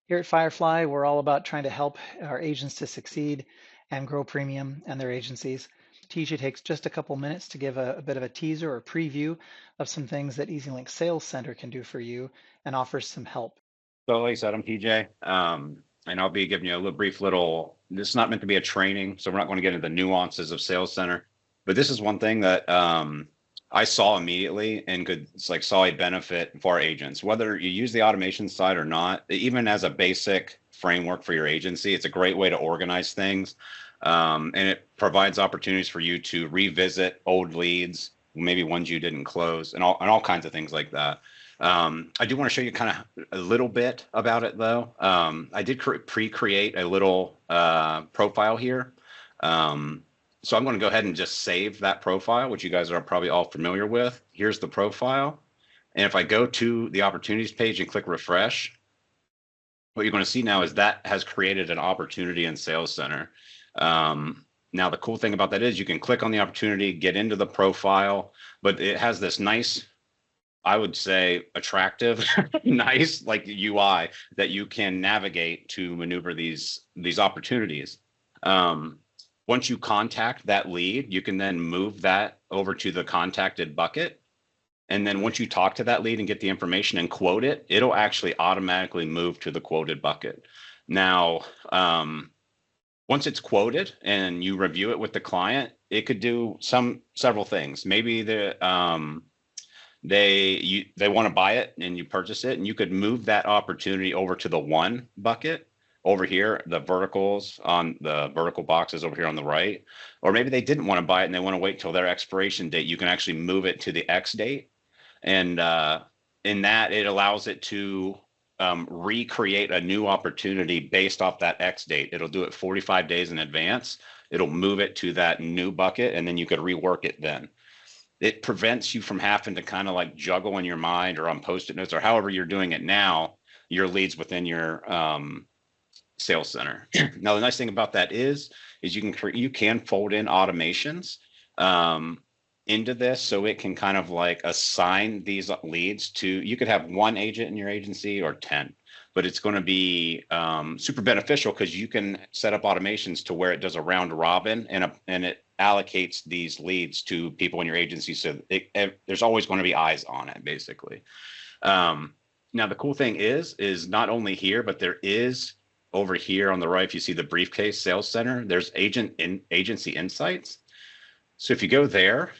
Here at Firefly, we're all about trying to help our agents to succeed and grow premium and their agencies. Tisha takes just a couple minutes to give a bit of a teaser or preview of some things that EZLynx Sales Center can do for you and offers some help. So like I said, I'm PJ, and I'll be giving you a little brief little, this is not meant to be a training, so we're not going to get into the nuances of Sales Center, but this is one thing that I saw immediately and saw a benefit for our agents, whether you use the automation side or not, even as a basic framework for your agency, it's a great way to organize things. And it provides opportunities for you to revisit old leads, maybe ones you didn't close, and all kinds of things like that. I do want to show you kind of a little bit about it, though. I did pre-create a little profile here. So I'm going to go ahead and just save that profile, which you guys are probably all familiar with. Here's the profile. And if I go to the opportunities page and click refresh, what you're going to see now is that has created an opportunity in Sales Center. Now, the cool thing about that is you can click on the opportunity, get into the profile, but it has this nice, I would say, attractive, nice like UI that you can navigate to maneuver these opportunities. Once you contact that lead, you can then move that over to the contacted bucket. And then once you talk to that lead and get the information and quote it, it'll actually automatically move to the quoted bucket. Now, once it's quoted and you review it with the client, it could do several things. Maybe they want to buy it and you purchase it, and you could move that opportunity over to the one bucket over here, the verticals on the vertical boxes over here on the right. Or maybe they didn't want to buy it and they want to wait till their expiration date. You can actually move it to the X date. And in that, it allows it to recreate a new opportunity based off that X date. It'll do it 45 days in advance. It'll move it to that new bucket, and then you could rework it then. It prevents you from having to kind of like juggle in your mind or on Post-it notes or however you're doing it now, your leads within your Sales Center. Now, the nice thing about that is you can fold in automations into this, so it can kind of like assign these leads to, you could have one agent in your agency or 10, but it's going to be super beneficial because you can set up automations to where it does a round robin and it allocates these leads to people in your agency. So there's always going to be eyes on it, basically. Now, the cool thing is not only here, but there is over here on the right, if you see the briefcase Sales Center, there's agency insights. So if you go there,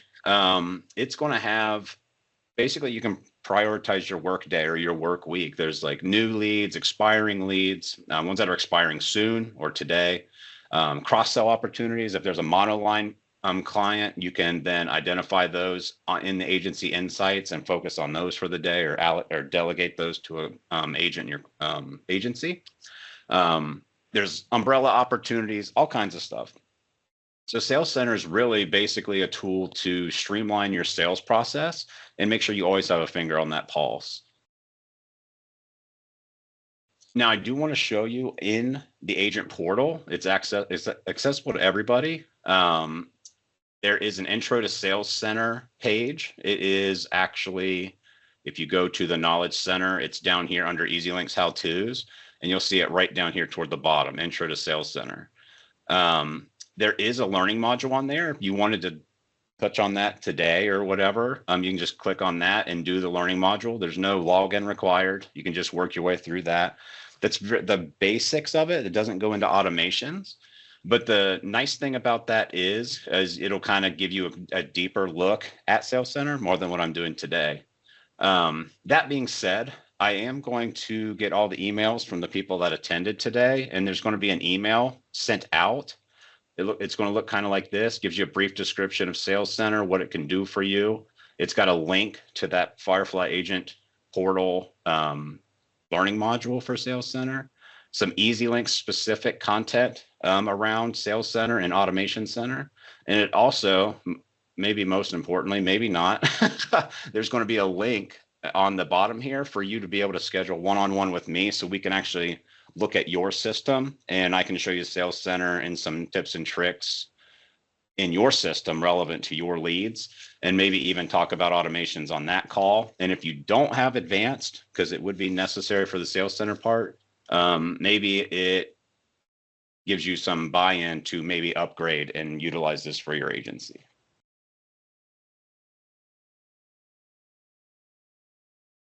it's going to have, basically you can prioritize your work day or your work week. There's like new leads, expiring leads, ones that are expiring soon or today, cross-sell opportunities. If there's a monoline client, you can then identify those in the agency insights and focus on those for the day, or delegate those to an agent in your agency. There's umbrella opportunities, all kinds of stuff. So Sales Center is really basically a tool to streamline your sales process and make sure you always have a finger on that pulse. Now, I do want to show you in the agent portal, it's accessible to everybody. There is an intro to Sales Center page. It is actually, if you go to the Knowledge Center, it's down here under EZLynx How-Tos, and you'll see it right down here toward the bottom, Intro to Sales Center. There is a learning module on there. If you wanted to touch on that today or whatever, you can just click on that and do the learning module. There's no login required. You can just work your way through that. That's the basics of it. It doesn't go into automations. But the nice thing about that is it'll kind of give you a deeper look at Sales Center, more than what I'm doing today. That being said, I am going to get all the emails from the people that attended today, and there's going to be an email sent out. It's going to look kind of like this, gives you a brief description of Sales Center, what it can do for you. It's got a link to that Firefly agent portal learning module for Sales Center, some EZLynx specific content around Sales Center and Automation Center. And it also, maybe most importantly, maybe not, there's going to be a link on the bottom here for you to be able to schedule one-on-one with me, so we can actually look at your system and I can show you Sales Center and some tips and tricks in your system relevant to your leads, and maybe even talk about automations on that call. And if you don't have advanced, because it would be necessary for the Sales Center part, maybe it gives you some buy-in to maybe upgrade and utilize this for your agency.